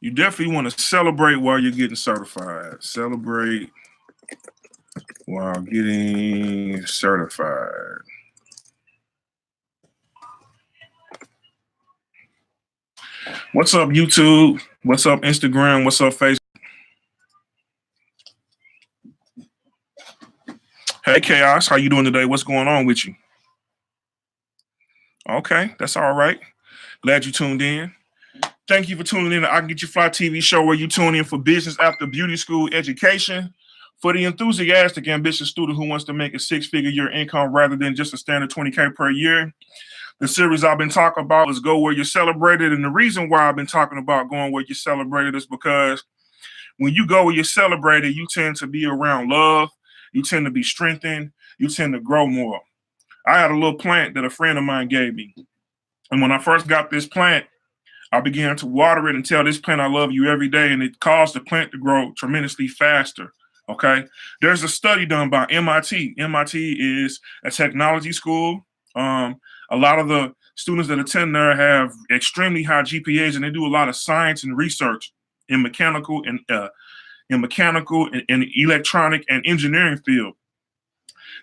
You definitely want to celebrate while you're getting certified. Celebrate while getting certified. What's up, YouTube? What's up, Instagram? What's up, Facebook? Hey, Chaos, how you doing today? What's going on with you? Okay, that's all right. Glad you tuned in. Thank you for tuning in to I Can Get You Fly TV show, where you tune in for business after beauty school education for the enthusiastic, ambitious student who wants to make a six-figure year income rather than just a standard 20K per year. The series I've been talking about is Go Where You're Celebrated. And the reason why I've been talking about going where you're celebrated is because when you go where you're celebrated, you tend to be around love, you tend to be strengthened, you tend to grow more. I had a little plant that a friend of mine gave me. And when I first got this plant, I began to water it and tell this plant I love you every day, and it caused the plant to grow tremendously faster. Okay. There's a study done by MIT. MIT is a technology school. A lot of the students that attend there have extremely high GPAs, and they do a lot of science and research in mechanical and electronic and engineering field.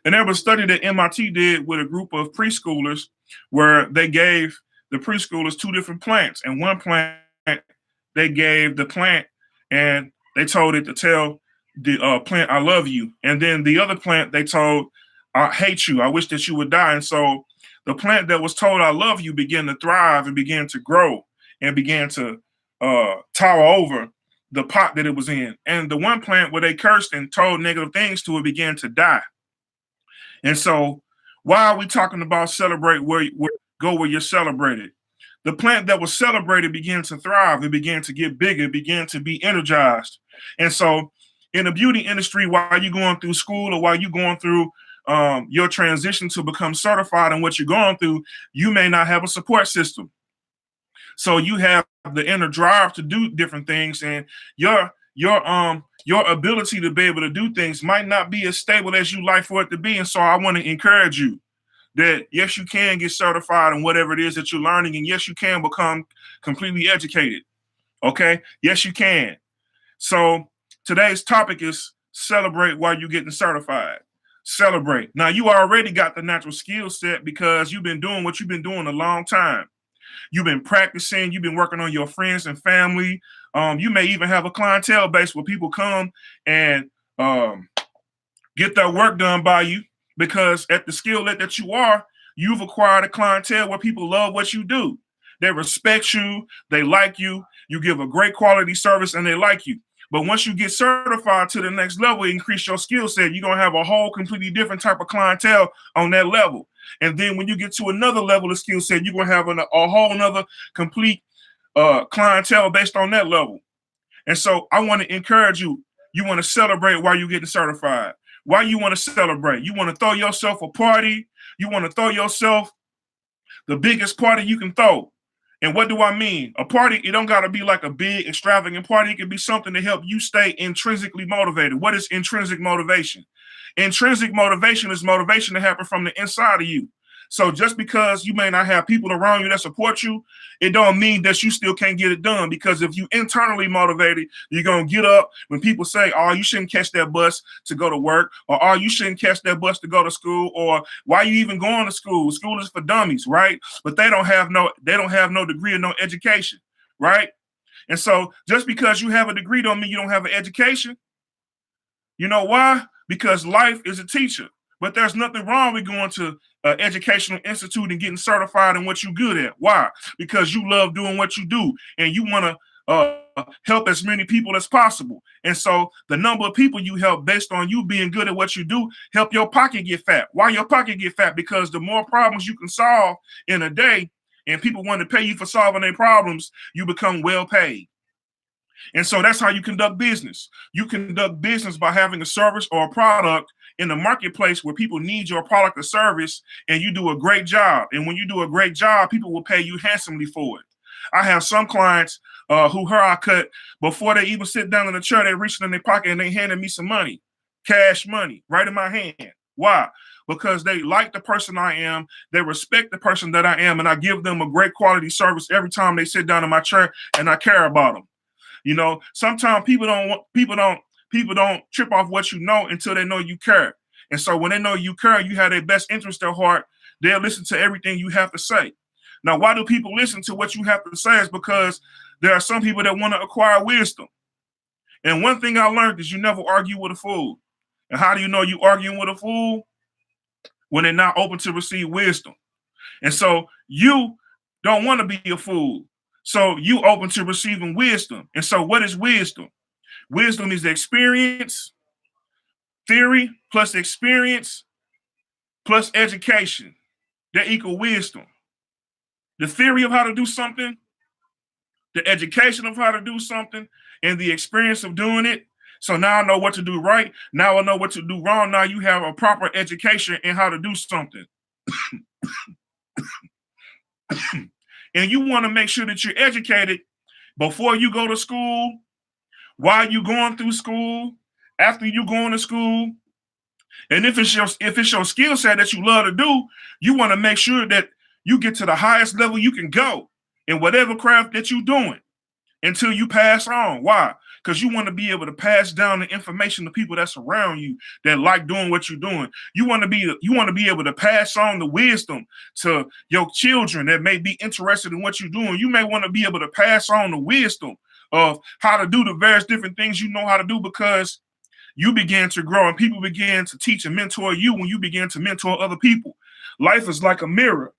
And there was a study that MIT did with a group of preschoolers where they gave the preschoolers two different plants. And one plant, they gave the plant and they told it to tell the plant, I love you. And then the other plant, they told, I hate you. I wish that you would die. And so the plant that was told, I love you, began to thrive and began to grow and began to tower over the pot that it was in. And the one plant where they cursed and told negative things to it began to die. And so why are we talking about celebrate go where you're celebrated? The plant that was celebrated began to thrive. It began to get bigger. It began to be energized. And so in the beauty industry, while you're going through school or while you're going through your transition to become certified and what you're going through, you may not have a support system. So you have the inner drive to do different things, and your ability to be able to do things might not be as stable as you like for it to be. And so I want to encourage you that yes, you can get certified in whatever it is that you're learning, and yes, you can become completely educated. Okay, yes, you can. So today's topic is celebrate while you're getting certified. Celebrate. Now you already got the natural skill set because you've been doing what you've been doing a long time. You've been practicing, you've been working on your friends and family. You may even have a clientele base where people come and get their work done by you because at the skill that you are, you've acquired a clientele where people love what you do. They respect you, they like you, you give a great quality service, and they like you. But once you get certified to the next level, increase your skill set, you're going to have a whole completely different type of clientele on that level. And then when you get to another level of skill set, you're going to have a whole nother complete clientele based on that level. And so I want to encourage you. You want to celebrate while you're getting certified. Why you want to celebrate? You want to throw yourself a party. You want to throw yourself the biggest party you can throw. And what do I mean? A party, it don't got to be like a big extravagant party. It can be something to help you stay intrinsically motivated. What is intrinsic motivation? Intrinsic motivation is motivation to happen from the inside of you. So just because you may not have people around you that support you, it don't mean that you still can't get it done. Because if you internally motivated, you're going to get up when people say, oh, you shouldn't catch that bus to go to work, or oh, you shouldn't catch that bus to go to school, or why you even going to school? School is for dummies, right? But they don't have no degree or no education, right? And so just because you have a degree don't mean you don't have an education. You know why? Because life is a teacher. But there's nothing wrong with going to an educational institute and getting certified in what you're good at. Why? Because you love doing what you do and you want to help as many people as possible. And so the number of people you help based on you being good at what you do, help your pocket get fat. Why your pocket get fat? Because the more problems you can solve in a day and people want to pay you for solving their problems, you become well paid. And so that's how you conduct business. You conduct business by having a service or a product in the marketplace where people need your product or service, and you do a great job. And when you do a great job, people will pay you handsomely for it. I have some clients who hair I cut before they even sit down in the chair, they reach in their pocket and they handed me some money, cash money, right in my hand. Why? Because they like the person I am, they respect the person that I am, and I give them a great quality service every time they sit down in my chair, and I care about them. You know, sometimes people don't trip off what you know until they know you care. And so when they know you care, you have their best interest at heart, they'll listen to everything you have to say. Now, why do people listen to what you have to say? Is because there are some people that want to acquire wisdom. And one thing I learned is you never argue with a fool. And how do you know you arguing with a fool? When they're not open to receive wisdom. And so you don't want to be a fool. So you open to receiving wisdom. And so what is wisdom? Wisdom is the experience, theory plus experience plus education. That equal wisdom. The theory of how to do something, the education of how to do something, and the experience of doing it. So now I know what to do right. Now I know what to do wrong. Now you have a proper education in how to do something. And you want to make sure that you're educated before you go to school, while you're going through school, after you going to school. And if it's your skill set that you love to do, you want to make sure that you get to the highest level you can go in whatever craft that you're doing until you pass on. Why? Because you want to be able to pass down the information to people that's around you that like doing what you're doing. You want to be able to pass on the wisdom to your children that may be interested in what you're doing. You may want to be able to pass on the wisdom of how to do the various different things you know how to do, because you begin to grow and people begin to teach and mentor you when you begin to mentor other people. Life is like a mirror.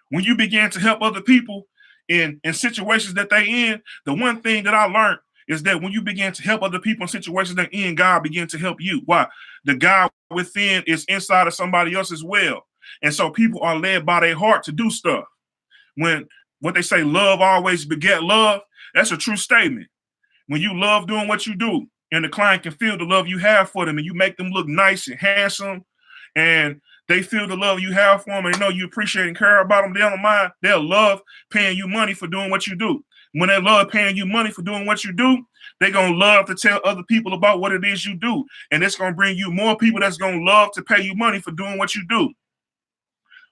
When you begin to help other people in situations that they in, the one thing that I learned is that when you begin to help other people in situations they're in, God begin to help you. Why? The God within is inside of somebody else as well. And so people are led by their heart to do stuff. When what they say, love always beget love, that's a true statement. When you love doing what you do and the client can feel the love you have for them and you make them look nice and handsome and they feel the love you have for them and they know you appreciate and care about them, they don't mind. They'll love paying you money for doing what you do. When they love paying you money for doing what you do, they're going to love to tell other people about what it is you do. And it's going to bring you more people that's going to love to pay you money for doing what you do.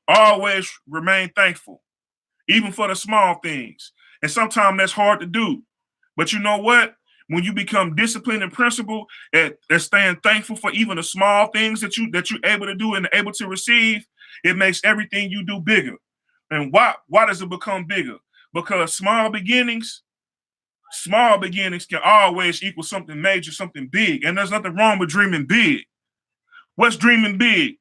Always remain thankful, even for the small things. And sometimes that's hard to do. But you know what? When you become disciplined and principled at staying thankful for even the small things that you're able to do and able to receive, it makes everything you do bigger. And why does it become bigger? Because small beginnings can always equal something major, something big. And there's nothing wrong with dreaming big. What's dreaming big?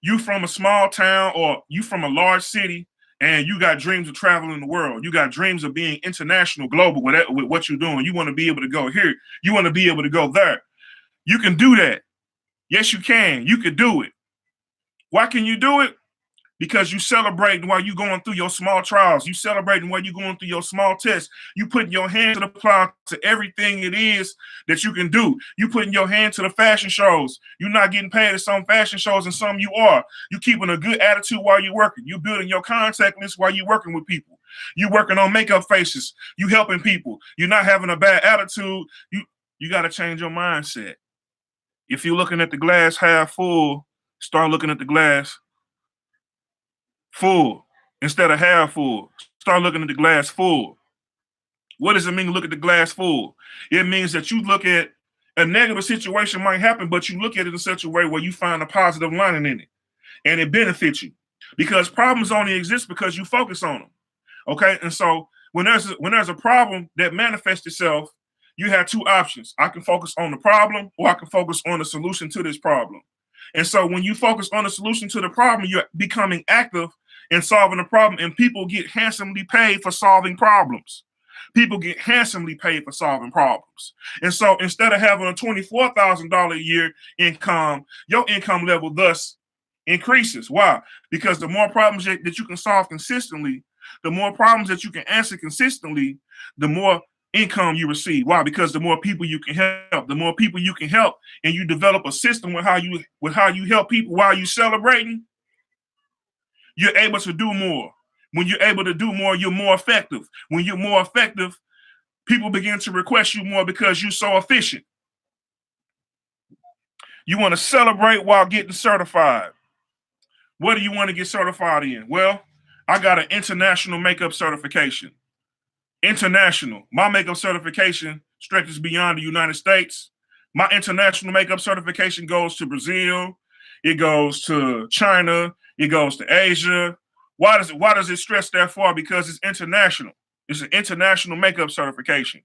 You from a small town or you from a large city, and you got dreams of traveling the world. You got dreams of being international, global with what you're doing. You want to be able to go here. You want to be able to go there. You can do that. Yes, you can. You can do it. Why can you do it? Because you celebrating while you going through your small trials. You celebrating while you going through your small tests. You putting your hand to the plow to everything it is that you can do. You putting your hand to the fashion shows. You're not getting paid at some fashion shows and some you are. You keeping a good attitude while you're working. You building your contact list while you're working with people. You working on makeup faces. You helping people. You're not having a bad attitude. You got to change your mindset. If you're looking at the glass half full, start looking at the glass full instead of half full. Start looking at the glass full. What does it mean to look at the glass full? It means that you look at a negative situation might happen, but you look at it in such a way where you find a positive lining in it and it benefits you, because problems only exist because you focus on them. Okay. And so when there's a problem that manifests itself, you have two options. I can focus on the problem or I can focus on the solution to this problem. And so when you focus on the solution to the problem, you're becoming active in solving the problem, and people get handsomely paid for solving problems. People get handsomely paid for solving problems. And so instead of having a $24,000 a year income, your income level thus increases. Why? Because the more problems that you can solve consistently, the more problems that you can answer consistently, the more income you receive. Why? Because the more people you can help, and you develop a system with how you help people while you celebrating, you're able to do more. When you're able to do more, you're more effective. When you're more effective, people begin to request you more because you're so efficient. You want to celebrate while getting certified. What do you want to get certified in? Well, I got an international makeup certification. International. My makeup certification stretches beyond the United States. My international makeup certification goes to Brazil. It goes to China. It goes to Asia. Why does it stretch that far? Because it's international. It's an international makeup certification,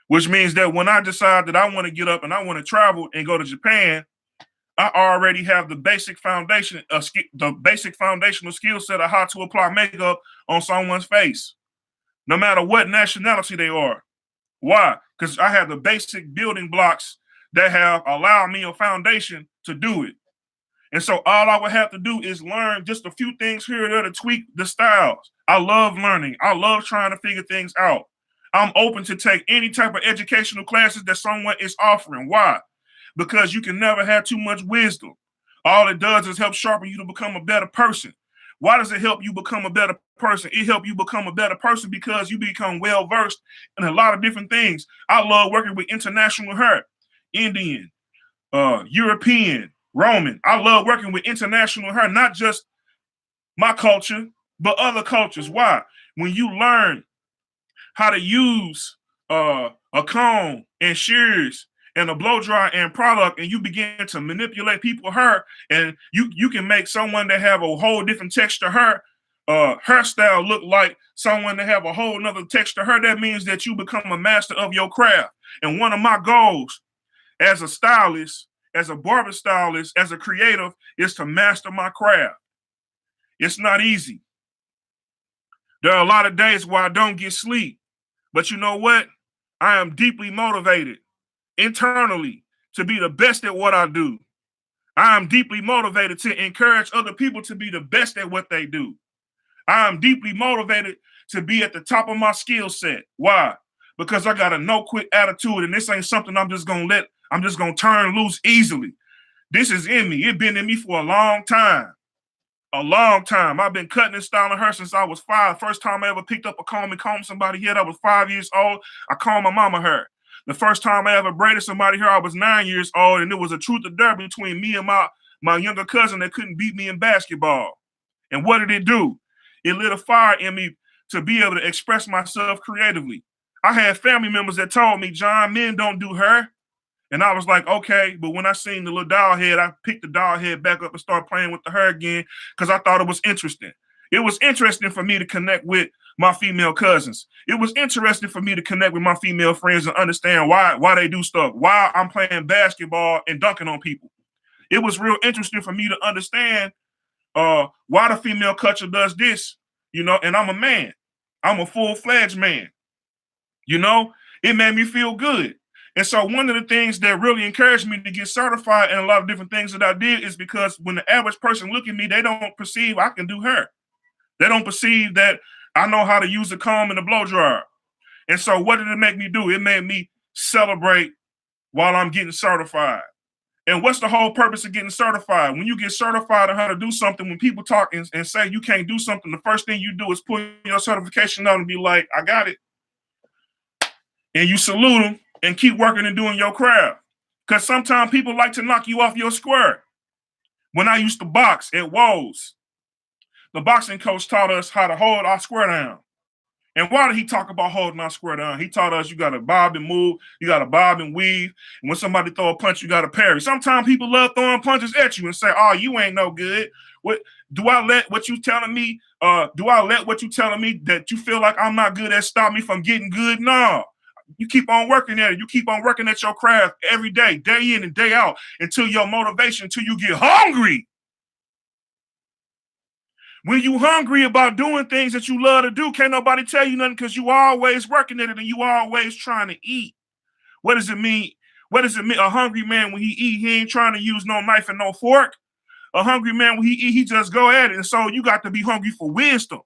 which means that when I decide that I want to get up and I want to travel and go to Japan, I already have the basic foundation, the basic foundational skill set of how to apply makeup on someone's face, no matter what nationality they are. Why? Because I have the basic building blocks that have allowed me a foundation to do it. And so all I would have to do is learn just a few things here and there to tweak the styles. I love learning. I love trying to figure things out. I'm open to take any type of educational classes that someone is offering. Why? Because you can never have too much wisdom. All it does is help sharpen you to become a better person. Why does it help you become a better person? It helps you become a better person because you become well versed in a lot of different things. I love working with international hair, Indian, European, Roman. I love working with international hair, not just my culture, but other cultures. Why? When you learn how to use a comb and shears and a blow dry and product, and you begin to manipulate people's hair, and you can make someone that have a whole different texture hair hairstyle look like someone that have a whole nother texture hair. That means that you become a master of your craft. And one of my goals as a stylist, as a barber stylist, as a creative, is to master my craft. It's not easy. There are a lot of days where I don't get sleep. But you know what? I am deeply motivated internally to be the best at what I do. I am deeply motivated to encourage other people to be the best at what they do. I am deeply motivated to be at the top of my skill set. Why? Because I got a no quit attitude, and this ain't something I'm just gonna turn loose easily. This is in me. It's been in me for a long time. A long time. I've been cutting and styling hair since I was 5. First time I ever picked up a comb and combed somebody hair, I was 5 years old. I combed my mama hair. The first time I ever braided somebody hair, I was 9 years old, and it was a truth or dare between me and my younger cousin that couldn't beat me in basketball. And what did it do? It lit a fire in me to be able to express myself creatively. I had family members that told me, John, men don't do hair. And I was like, okay. But when I seen the little doll head, I picked the doll head back up and started playing with the hair again because I thought it was interesting. It was interesting for me to connect with my female cousins. It was interesting for me to connect with my female friends and understand why they do stuff, why I'm playing basketball and dunking on people. It was real interesting for me to understand why the female culture does this, and I'm a man. I'm a full-fledged man. It made me feel good. And so one of the things that really encouraged me to get certified in a lot of different things that I did is because when the average person look at me, they don't perceive I can do hair. They don't perceive that I know how to use a comb and a blow dryer. And so what did it make me do? It made me celebrate while I'm getting certified. And what's the whole purpose of getting certified? When you get certified on how to do something, when people talk and say you can't do something, the first thing you do is put your certification on and be like, I got it. And you salute them and keep working and doing your craft. Because sometimes people like to knock you off your square. When I used to box at Woes, the boxing coach taught us how to hold our square down. And why did he talk about holding our square down? He taught us you got to bob and move, you got to bob and weave. And when somebody throw a punch, you got to parry. Sometimes people love throwing punches at you and say, oh, you ain't no good. What do I let what you telling me? Do I let what you telling me that you feel like I'm not good at stop me from getting good? No. You keep on working at it. You keep on working at your craft every day, day in and day out, until your motivation, until you get hungry. When you hungry about doing things that you love to do, can't nobody tell you nothing because you always working at it and you always trying to eat. What does it mean? What does it mean? A hungry man, when he eat, he ain't trying to use no knife and no fork. A hungry man, when he eat, he just go at it. And so you got to be hungry for wisdom.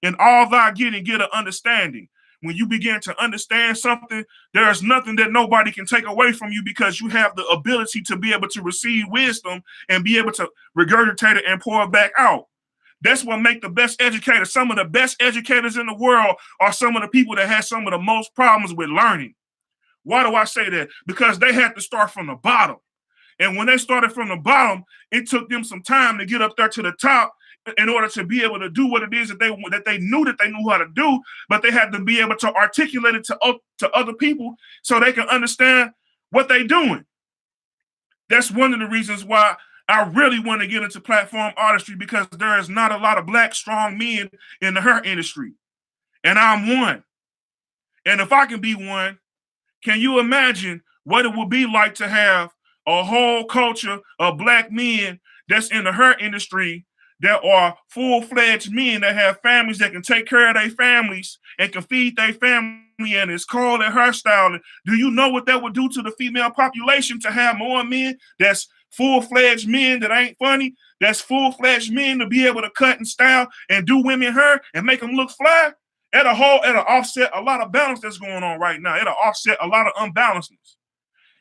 And all thy getting, get an understanding. When you begin to understand something, there is nothing that nobody can take away from you because you have the ability to be able to receive wisdom and be able to regurgitate it and pour it back out. That's what makes the best educators. Some of the best educators in the world are some of the people that had some of the most problems with learning. Why do I say that? Because they had to start from the bottom. And when they started from the bottom, it took them some time to get up there to the top. in order to be able to do what it is that they knew how to do, but they had to be able to articulate it to other people so they can understand what they're doing. That's one of the reasons why I really want to get into platform artistry, because there is not a lot of black strong men in the hair industry, and I'm one. And if I can be one, can you imagine what it would be like to have a whole culture of black men that's in the hair industry that are full-fledged men that have families that can take care of their families and can feed their family, and it's called a hairstyle? Do you know what that would do to the female population to have more men that's full-fledged men that ain't funny, that's full-fledged men to be able to cut and style and do women hair and make them look fly? It'll offset a lot of balance that's going on right now. It'll offset a lot of unbalances.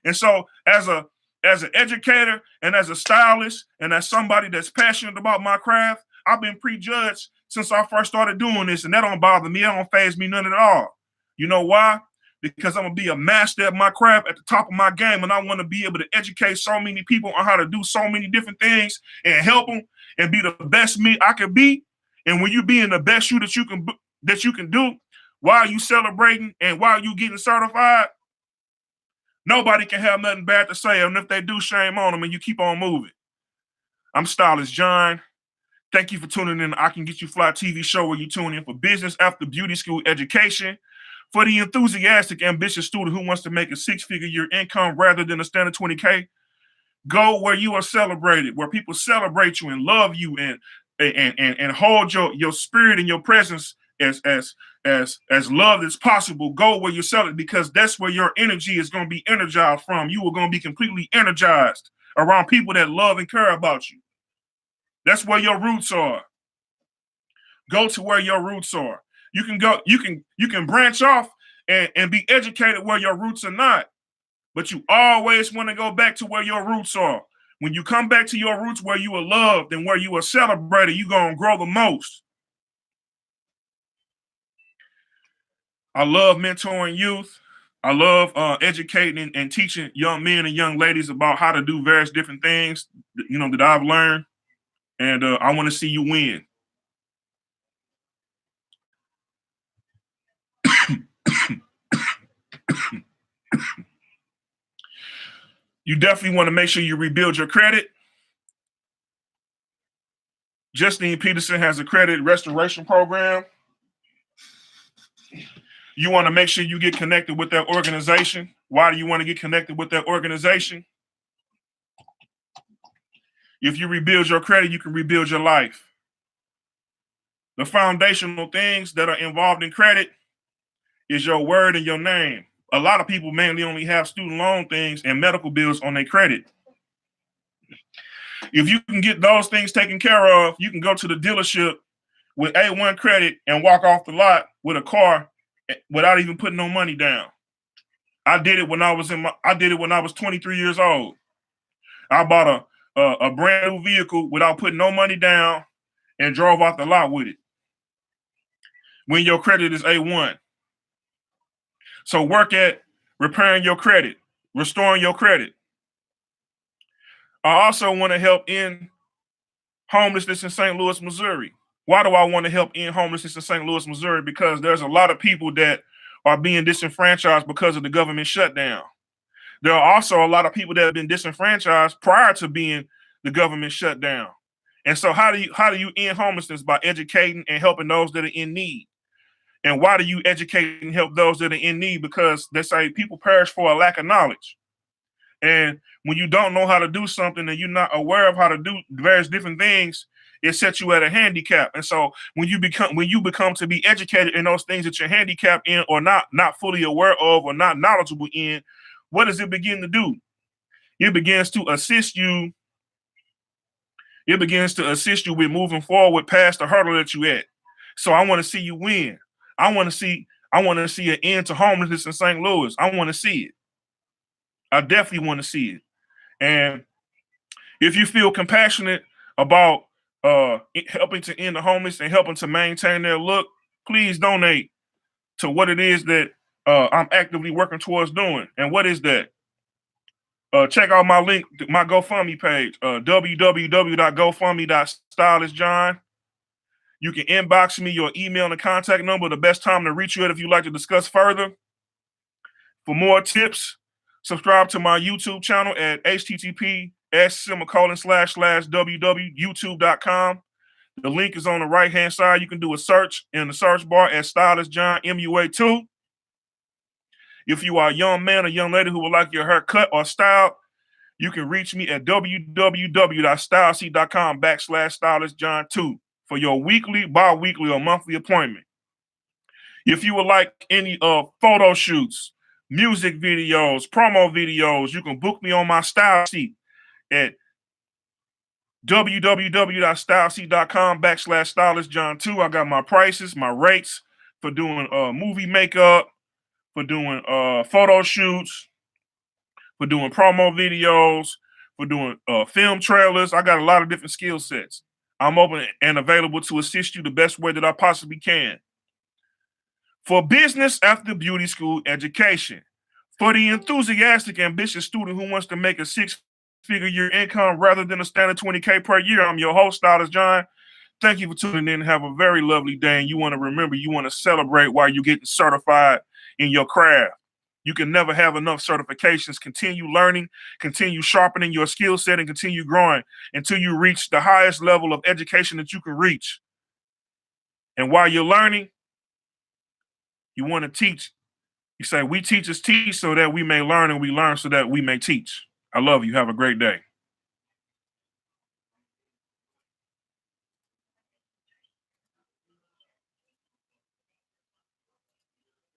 And so as an educator and as a stylist and as somebody that's passionate about my craft, I've been prejudged since I first started doing this, and that don't bother me. That don't faze me none at all. You know why? Because I'm going to be a master at my craft at the top of my game, and I want to be able to educate so many people on how to do so many different things and help them and be the best me I can be. And when you being the best you that you can do while you celebrating and while you getting certified, nobody can have nothing bad to say. And if they do, shame on them, and you keep on moving. I'm Stylist John. Thank you for tuning in to I Can Get You Fly TV show, where you tune in for business after beauty school education for the enthusiastic, ambitious student who wants to make a six-figure year income rather than a standard 20K. Go where you are celebrated, where people celebrate you and love you and hold your spirit and your presence as loved as possible. Go where you're selling, because that's where your energy is going to be energized from. You are going to be completely energized around people that love and care about you. That's where your roots are. Go to where your roots are. You can branch off and be educated where your roots are not, but you always want to go back to where your roots are. When you come back to your roots, where you are loved and where you are celebrated, you're going to grow the most. I love mentoring youth. I love educating and teaching young men and young ladies about how to do various different things, that I've learned. And I want to see you win. You definitely want to make sure you rebuild your credit. Justine Peterson has a credit restoration program. You want to make sure you get connected with that organization. Why do you want to get connected with that organization? If you rebuild your credit, you can rebuild your life. The foundational things that are involved in credit is your word and your name. A lot of people mainly only have student loan things and medical bills on their credit. If you can get those things taken care of, you can go to the dealership with A1 credit and walk off the lot with a car without even putting no money down. I did it when I was 23 years old. I bought a brand new vehicle without putting no money down and drove off the lot with it. When your credit is A1. So work at repairing your credit, restoring your credit. I also want to help end homelessness in St. Louis, Missouri. Why do I want to help end homelessness in St. Louis, Missouri? Because there's a lot of people that are being disenfranchised because of the government shutdown. There are also a lot of people that have been disenfranchised prior to being the government shutdown. And so how do you end homelessness? By educating and helping those that are in need. And why do you educate and help those that are in need? Because they say people perish for a lack of knowledge. And when you don't know how to do something and you're not aware of how to do various different things, it sets you at a handicap. And so when you become to be educated in those things that you're handicapped in or not fully aware of or not knowledgeable in, what does it begin to do? It begins to assist you. It begins to assist you with moving forward past the hurdle that you at. So I want to see you win. I want to see an end to homelessness in St. Louis. I want to see it. I definitely want to see it. And if you feel compassionate about helping to end the homeless and helping to maintain their look, please donate to what it is that I'm actively working towards doing. And what is that? Check out my link, my GoFundMe page, www.gofundme.stylistjohn. You can inbox me your email and contact number. The best time to reach you at if you'd like to discuss further. For more tips, subscribe to my YouTube channel at https://www.youtube.com. The link is on the right-hand side. You can do a search in the search bar at Stylist John MUA2. If you are a young man or young lady who would like your hair cut or styled, you can reach me at www.stylesheet.com/stylistjohn2 for your weekly, bi-weekly, or monthly appointment. If you would like any photo shoots, music videos, promo videos, you can book me on my style sheet at www.stylesheet.com/stylistjohn2. I got my prices, my rates for doing movie makeup, for doing photo shoots, for doing promo videos, for doing film trailers. I got a lot of different skill sets. I'm open and available to assist you the best way that I possibly can. For business after beauty school education, for the enthusiastic, ambitious student who wants to make a six-figure year income rather than a standard 20K per year, I'm your host, Stylist John. Thank you for tuning in. Have a very lovely day. And you want to remember, you want to celebrate while you're getting certified in your craft. You can never have enough certifications. Continue learning, continue sharpening your skill set, and continue growing until you reach the highest level of education that you can reach. And while you're learning, you want to teach. You say, we teachers teach so that we may learn, and we learn so that we may teach. I love you. Have a great day.